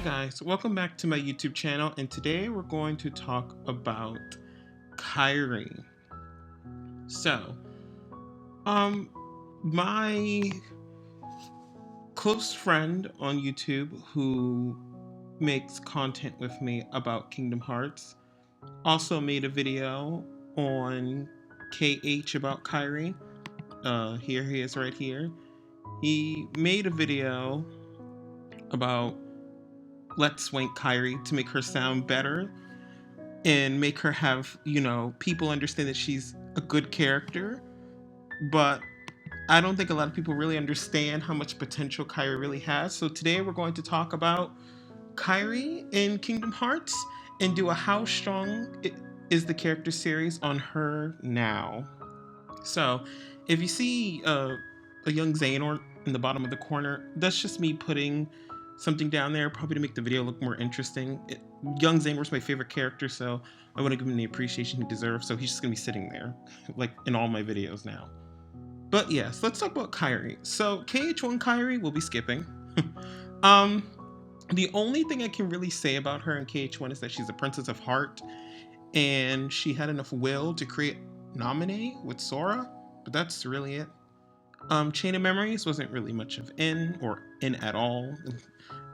Guys, welcome back to my YouTube channel, and today we're going to talk about Kairi. So, my close friend on YouTube who makes content with me about Kingdom Hearts also made a video on KH about Kairi. Here he is right here. He made a video about Let's Wank Kairi to make her sound better and make her have, people understand that she's a good character. But I don't think a lot of people really understand how much potential Kairi really has. So today we're going to talk about Kairi in Kingdom Hearts and do a how strong is the character series on her now. So if you see a young Xehanort in the bottom of the corner, that's just me putting something down there, probably to make the video look more interesting. Young Xehanort's my favorite character, so I want to give him the appreciation he deserves, so he's just going to be sitting there, like in all my videos now. But yes, let's talk about Kairi. So KH1 Kairi we'll be skipping. The only thing I can really say about her in KH1 is that she's a Princess of Heart, and she had enough will to create Naminé with Sora, but that's really it. Chain of Memories wasn't really much of in at all.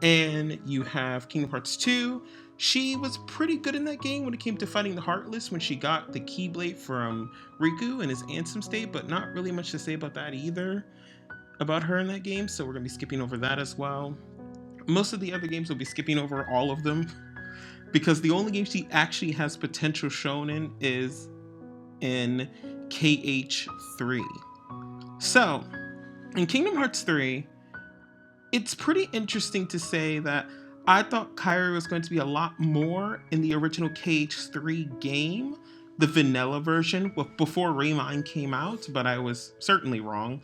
And you have Kingdom Hearts 2. She was pretty good in that game when it came to fighting the Heartless when she got the Keyblade from Riku in his Ansem state, but not really much to say about that either, about her in that game, so we're going to be skipping over that as well. Most of the other games we'll be skipping over all of them, because the only game she actually has potential shown in is in KH3. So, in Kingdom Hearts 3, it's pretty interesting to say that I thought Kairi was going to be a lot more in the original KH3 game, the vanilla version, before Remind came out, but I was certainly wrong.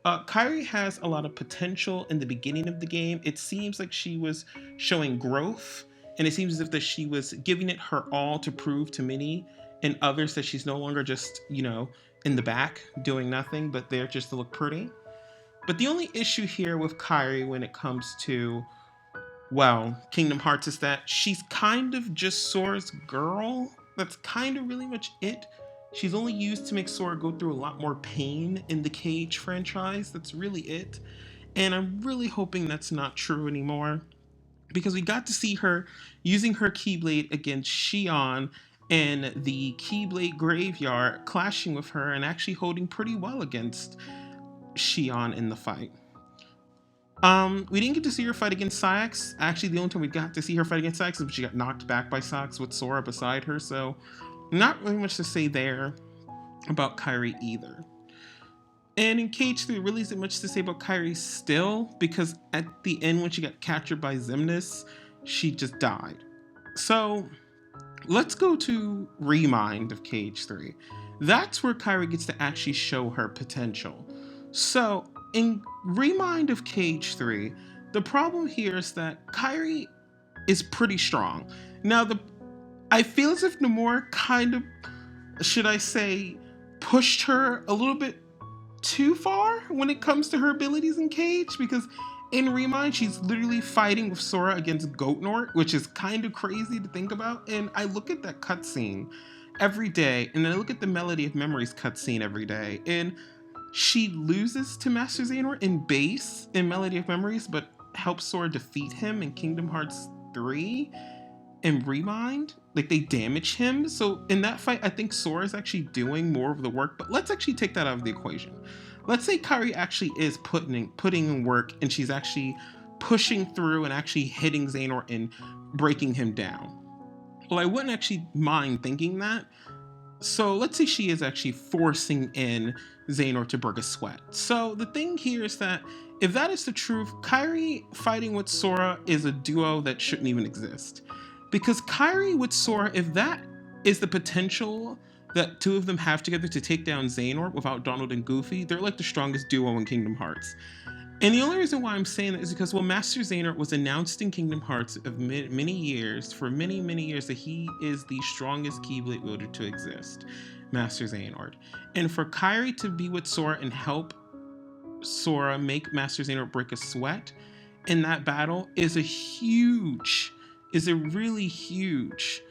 Kairi has a lot of potential in the beginning of the game. It seems like she was showing growth, and it seems as if that she was giving it her all to prove to Minnie and others that she's no longer just, in the back doing nothing, but there just to look pretty. But the only issue here with Kairi when it comes to, Kingdom Hearts is that she's kind of just Sora's girl. That's kind of really much it. She's only used to make Sora go through a lot more pain in the KH franchise. That's really it. And I'm really hoping that's not true anymore, because we got to see her using her Keyblade against Xion and the Keyblade Graveyard, clashing with her and actually holding pretty well against Xion in the fight. We didn't get to see her fight against Saix. Actually, the only time we got to see her fight against Saix is when she got knocked back by Saix with Sora beside her, so not really much to say there about Kairi either. And in KH3, there really isn't much to say about Kairi still, because at the end when she got captured by Xemnas, she just died. So let's go to Remind of KH3. That's where Kairi gets to actually show her potential. So in Remind of KH3, the problem here is that Kairi is pretty strong. Now, I feel as if Nomura kind of, should I say, pushed her a little bit too far when it comes to her abilities in KH, because in Remind, she's literally fighting with Sora against Goatnort, which is kind of crazy to think about. And I look at that cutscene every day, and then I look at the Melody of Memories cutscene every day, and she loses to Master Xehanort in base in Melody of Memories, but helps Sora defeat him in Kingdom Hearts 3 and Remind. Like, they damage him. So in that fight, I think Sora's actually doing more of the work, but let's actually take that out of the equation. Let's say Kairi actually is putting in work, and she's actually pushing through and actually hitting Xehanort and breaking him down. Well, I wouldn't actually mind thinking that. So let's say she is actually forcing in Xehanort to break a sweat. So the thing here is that if that is the truth, Kairi fighting with Sora is a duo that shouldn't even exist. Because Kairi with Sora, if that is the potential that two of them have together to take down Xehanort without Donald and Goofy, they're like the strongest duo in Kingdom Hearts. And the only reason why I'm saying that is because, Master Xehanort was announced in Kingdom Hearts of many years, for many years, that he is the strongest Keyblade wielder to exist, Master Xehanort. And for Kairi to be with Sora and help Sora make Master Xehanort break a sweat in that battle is a really huge,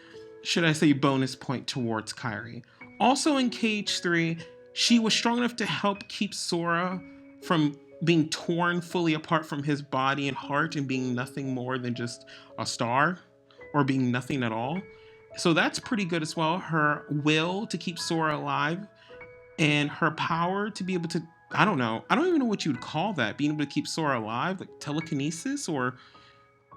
should I say, bonus point towards Kairi. Also in KH3, she was strong enough to help keep Sora from being torn fully apart from his body and heart and being nothing more than just a star or being nothing at all. So that's pretty good as well. Her will to keep Sora alive and her power to be able to, I don't know, I don't even know what you would call that, being able to keep Sora alive, like telekinesis, or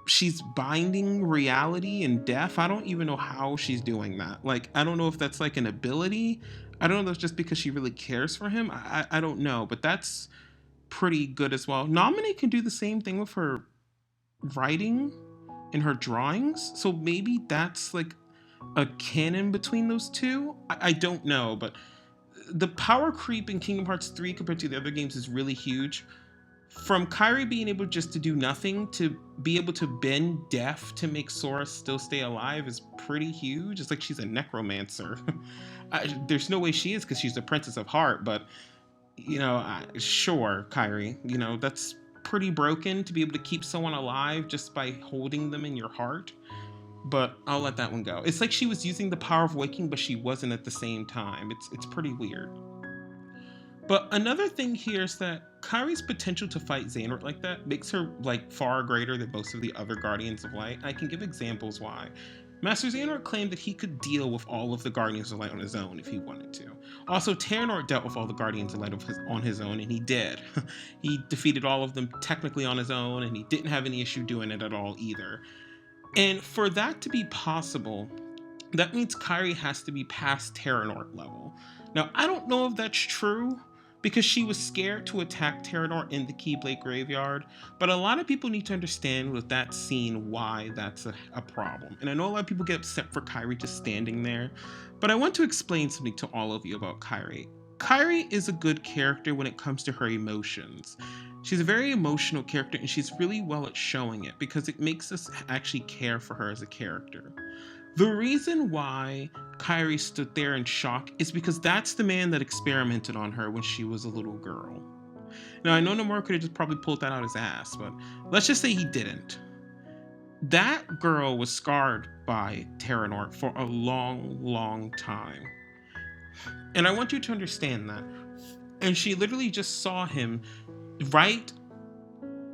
she's binding reality and death. I don't even know how she's doing that. Like, I don't know if that's like an ability. I don't know if that's just because she really cares for him. I don't know, but that's pretty good as well. Nominee can do the same thing with her writing and her drawings. So maybe that's like a canon between those two. I don't know, but the power creep in Kingdom Hearts 3 compared to the other games is really huge. From Kairi being able just to do nothing to be able to bend death to make Sora still stay alive is pretty huge. It's like she's a necromancer. There's no way she is because she's the Princess of Heart, but sure, Kairi, that's pretty broken to be able to keep someone alive just by holding them in your heart. But I'll let that one go. It's like she was using the power of waking, but she wasn't at the same time. It's pretty weird. But another thing here is that Kairi's potential to fight Xehanort like that makes her like far greater than most of the other Guardians of Light. I can give examples why. Master Xehanort claimed that he could deal with all of the Guardians of Light on his own if he wanted to. Also, Terranort dealt with all the Guardians of Light on his own, and he did. He defeated all of them technically on his own, and he didn't have any issue doing it at all either. And for that to be possible, that means Kairi has to be past Terranort level. Now, I don't know if that's true, because she was scared to attack Terranort in the Keyblade Graveyard, but a lot of people need to understand with that scene why that's a problem. And I know a lot of people get upset for Kairi just standing there, but I want to explain something to all of you about Kairi. Kairi is a good character when it comes to her emotions. She's a very emotional character, and she's really well at showing it because it makes us actually care for her as a character. The reason why Kairi stood there in shock is because that's the man that experimented on her when she was a little girl. Now, I know Nomura could have just probably pulled that out his ass, but let's just say he didn't. That girl was scarred by Terranort for a long, long time. And I want you to understand that. And she literally just saw him right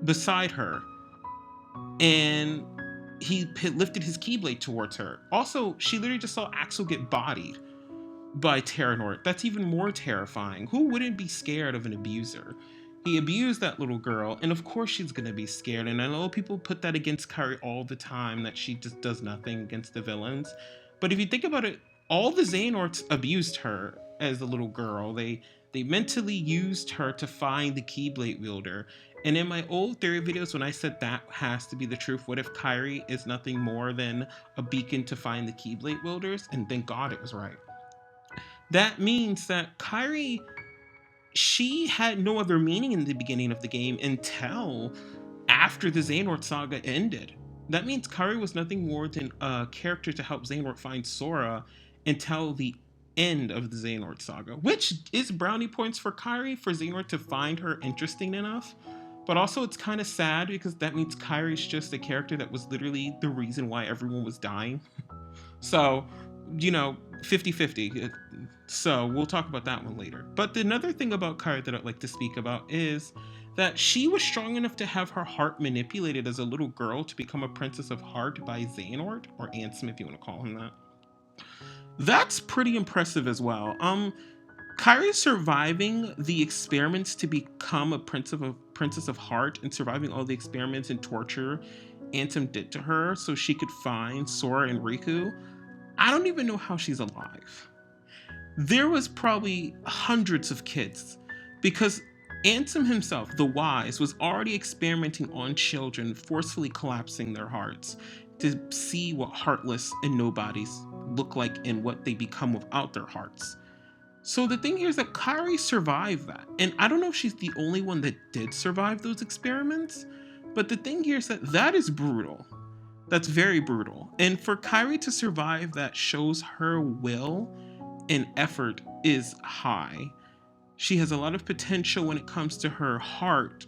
beside her, and he lifted his Keyblade towards her. Also, she literally just saw Axel get bodied by Terranort. That's even more terrifying. Who wouldn't be scared of an abuser? He abused that little girl, and of course she's gonna be scared. And I know people put that against Kairi all the time, that she just does nothing against the villains. But if you think about it, all the Xehanorts abused her as a little girl. They mentally used her to find the Keyblade wielder. And in my old theory videos, when I said that has to be the truth, what if Kairi is nothing more than a beacon to find the Keyblade wielders? And thank God it was right. That means that Kairi, she had no other meaning in the beginning of the game until after the Xehanort saga ended. That means Kairi was nothing more than a character to help Xehanort find Sora until the end of the Xehanort saga, which is brownie points for Kairi for Xehanort to find her interesting enough. But also it's kind of sad because that means Kairi's just a character that was literally the reason why everyone was dying. So, 50-50. So we'll talk about that one later. But another thing about Kairi that I'd like to speak about is that she was strong enough to have her heart manipulated as a little girl to become a Princess of Heart by Xehanort, or Ansem if you want to call him that. That's pretty impressive as well. Kairi surviving the experiments to become a Princess of Heart and surviving all the experiments and torture Ansem did to her so she could find Sora and Riku, I don't even know how she's alive. There was probably hundreds of kids because Ansem himself, the Wise, was already experimenting on children, forcefully collapsing their hearts to see what heartless and nobodies look like and what they become without their hearts. So the thing here is that Kairi survived that. And I don't know if she's the only one that did survive those experiments, but the thing here is that is brutal. That's very brutal. And for Kairi to survive that shows her will and effort is high. She has a lot of potential when it comes to her heart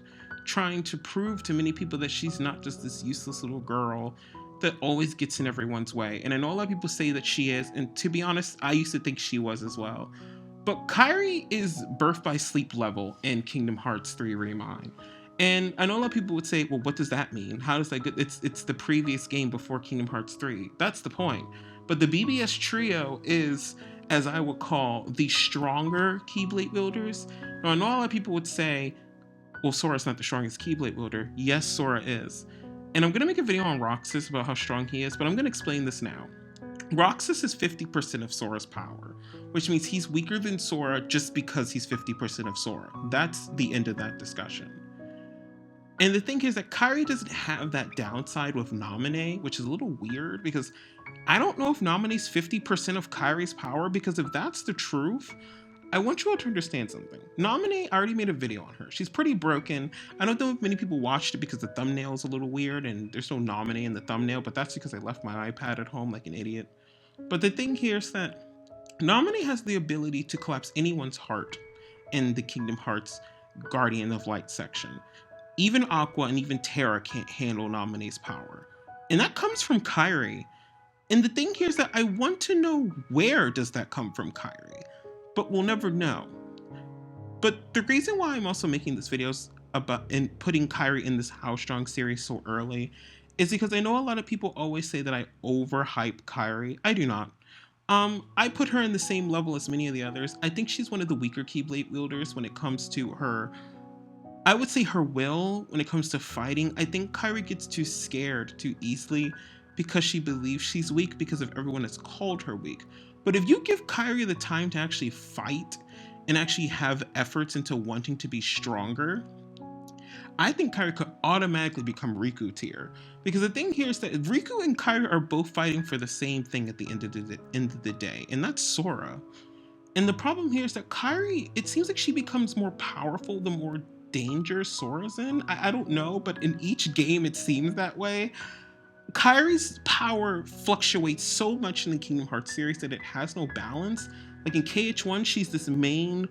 trying to prove to many people that she's not just this useless little girl that always gets in everyone's way. And I know a lot of people say that she is, and to be honest, I used to think she was as well. But Kairi is birth by sleep level in Kingdom Hearts 3 Remind. And I know a lot of people would say, well, what does that mean? How does that go? It's the previous game before Kingdom Hearts 3. That's the point. But the BBS trio is, as I would call, the stronger Keyblade wielders. Now, I know a lot of people would say, well, Sora's not the strongest Keyblade wielder. Yes, Sora is. And I'm going to make a video on Roxas about how strong he is, but I'm going to explain this now. Roxas is 50% of Sora's power, which means he's weaker than Sora just because he's 50% of Sora. That's the end of that discussion. And the thing is that Kairi doesn't have that downside with Naminé, which is a little weird because I don't know if Naminé's 50% of Kairi's power, because if that's the truth, I want you all to understand something. Naminé, I already made a video on her. She's pretty broken. I don't know if many people watched it because the thumbnail is a little weird and there's no Naminé in the thumbnail, but that's because I left my iPad at home like an idiot. But the thing here is that Naminé has the ability to collapse anyone's heart in the Kingdom Hearts Guardian of Light section. Even Aqua and even Terra can't handle Naminé's power. And that comes from Kairi. And the thing here is that I want to know, where does that come from Kairi? But we'll never know. But the reason why I'm also making this video about and putting Kairi in this How Strong series so early is because I know a lot of people always say that I overhype Kairi. I do not. I put her in the same level as many of the others. I think she's one of the weaker Keyblade wielders when it comes to her, I would say, her will when it comes to fighting. I think Kairi gets too scared too easily because she believes she's weak because of everyone that's called her weak. But if you give Kairi the time to actually fight and actually have efforts into wanting to be stronger, I think Kairi could automatically become Riku tier. Because the thing here is that Riku and Kairi are both fighting for the same thing at the end of the day, and that's Sora. And the problem here is that Kairi, it seems like she becomes more powerful the more danger Sora's in. I don't know, but in each game it seems that way. Kairi's power fluctuates so much in the Kingdom Hearts series that it has no balance. Like in KH1, she's this main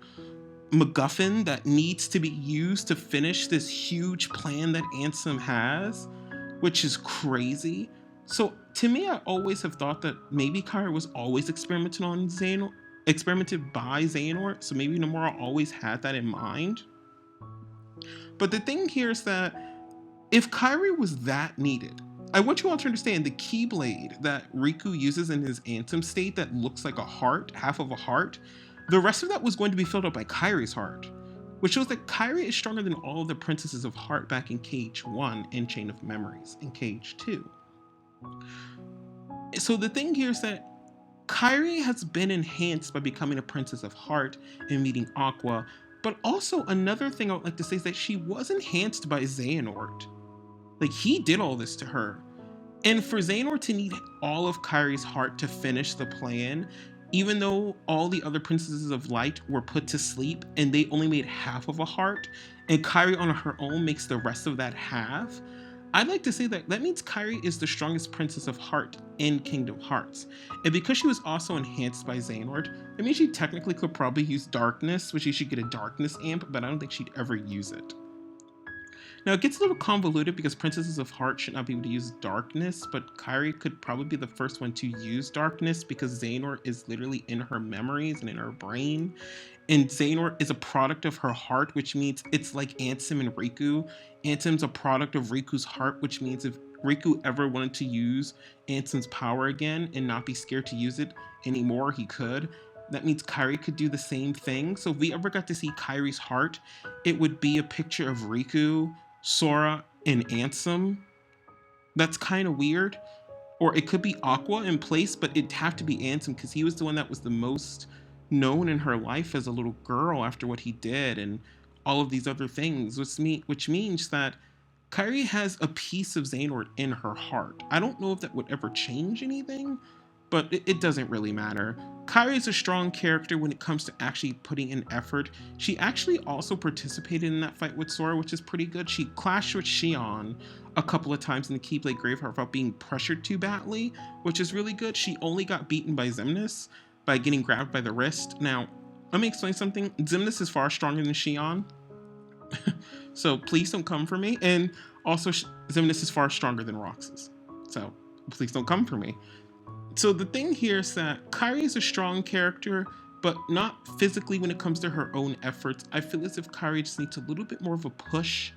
MacGuffin that needs to be used to finish this huge plan that Ansem has, which is crazy. So to me, I always have thought that maybe Kairi was always experimented by Xehanort, so maybe Nomura always had that in mind. But the thing here is that if Kairi was that needed, I want you all to understand the Keyblade that Riku uses in his Ansem state that looks like a heart, half of a heart, the rest of that was going to be filled up by Kairi's heart, which shows that Kairi is stronger than all of the Princesses of Heart back in KH1 and Chain of Memories in KH2. So the thing here is that Kairi has been enhanced by becoming a Princess of Heart and meeting Aqua, but also another thing I would like to say is that she was enhanced by Xehanort. Like, he did all this to her. And for Xehanort to need all of Kairi's heart to finish the plan, even though all the other Princesses of Light were put to sleep and they only made half of a heart, and Kairi on her own makes the rest of that half, I'd like to say that that means Kairi is the strongest Princess of Heart in Kingdom Hearts. And because she was also enhanced by Xehanort, that means she technically could probably use Darkness, which she should get a Darkness amp, but I don't think she'd ever use it. Now, it gets a little convoluted because Princesses of Heart should not be able to use Darkness, but Kairi could probably be the first one to use Darkness because Xehanort is literally in her memories and in her brain. And Xehanort is a product of her heart, which means it's like Ansem and Riku. Ansem's a product of Riku's heart, which means if Riku ever wanted to use Ansem's power again and not be scared to use it anymore, he could. That means Kairi could do the same thing. So if we ever got to see Kairi's heart, it would be a picture of Riku, Sora, and Ansem. That's kind of weird. Or it could be Aqua in place, but it'd have to be Ansem because he was the one that was the most known in her life as a little girl after what he did and all of these other things, which means that Kairi has a piece of Xehanort in her heart. I don't know if that would ever change anything, but it doesn't really matter. Kairi is a strong character when it comes to actually putting in effort. She actually also participated in that fight with Sora, which is pretty good. She clashed with Xion a couple of times in the Keyblade Graveyard without being pressured too badly, which is really good. She only got beaten by Xemnas by getting grabbed by the wrist. Now, let me explain something. Xemnas is far stronger than Xion, So please don't come for me. And also, Xemnas is far stronger than Roxas. So please don't come for me. So the thing here is that Kairi is a strong character, but not physically when it comes to her own efforts. I feel as if Kairi just needs a little bit more of a push,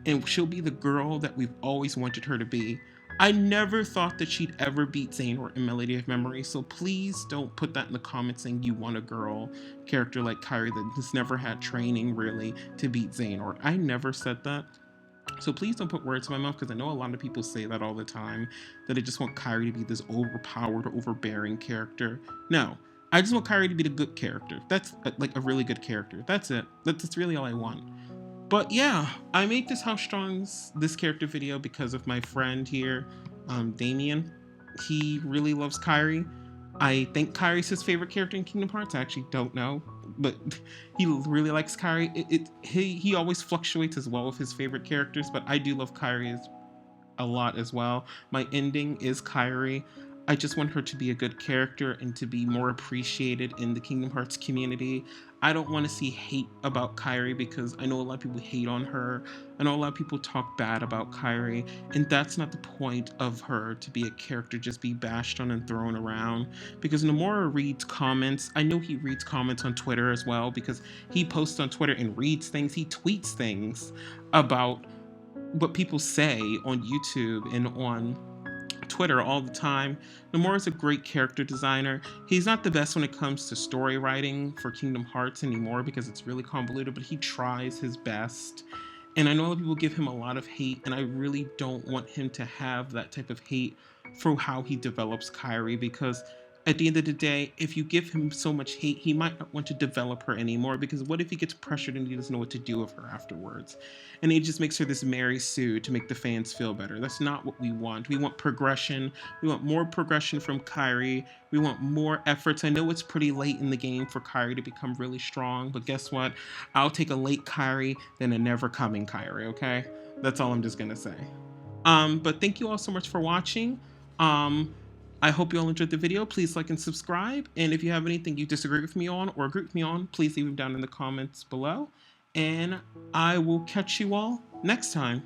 and she'll be the girl that we've always wanted her to be. I never thought that she'd ever beat Xehanort in Melody of Memory, so please don't put that in the comments saying you want a girl character like Kairi that has never had training really to beat Xehanort. I never said that. So please don't put words in my mouth, because I know a lot of people say that all the time, that I just want Kairi to be this overpowered, overbearing character. No, I just want Kairi to be the good character. That's like a really good character. That's it. That's really all I want. But yeah, I made this How Strong's this character video because of my friend here, Damien. He really loves Kairi. I think Kairi's his favorite character in Kingdom Hearts. I actually don't know, but he really likes Kairi. He always fluctuates as well with his favorite characters, but I do love Kairi a lot as well. My ending is Kairi. I just want her to be a good character and to be more appreciated in the Kingdom Hearts community. I don't want to see hate about Kairi, because I know a lot of people hate on her. I know a lot of people talk bad about Kairi, and that's not the point of her to be a character just be bashed on and thrown around. Because Nomura reads comments. I know he reads comments on Twitter as well, because he posts on Twitter and reads things. He tweets things about what people say on YouTube and on Twitter all the time. Nomura's a great character designer. He's not the best when it comes to story writing for Kingdom Hearts anymore, because it's really convoluted, but he tries his best. And I know that people give him a lot of hate, and I really don't want him to have that type of hate for how he develops Kairi, because at the end of the day, if you give him so much hate, he might not want to develop her anymore, because what if he gets pressured and he doesn't know what to do with her afterwards? And he just makes her this Mary Sue to make the fans feel better. That's not what we want. We want progression. We want more progression from Kairi. We want more efforts. I know it's pretty late in the game for Kairi to become really strong, but guess what? I'll take a late Kairi than a never coming Kairi, okay? That's all I'm just gonna say. But thank you all so much for watching. I hope you all enjoyed the video. Please like and subscribe. And if you have anything you disagree with me on or agree with me on, please leave them down in the comments below. And I will catch you all next time.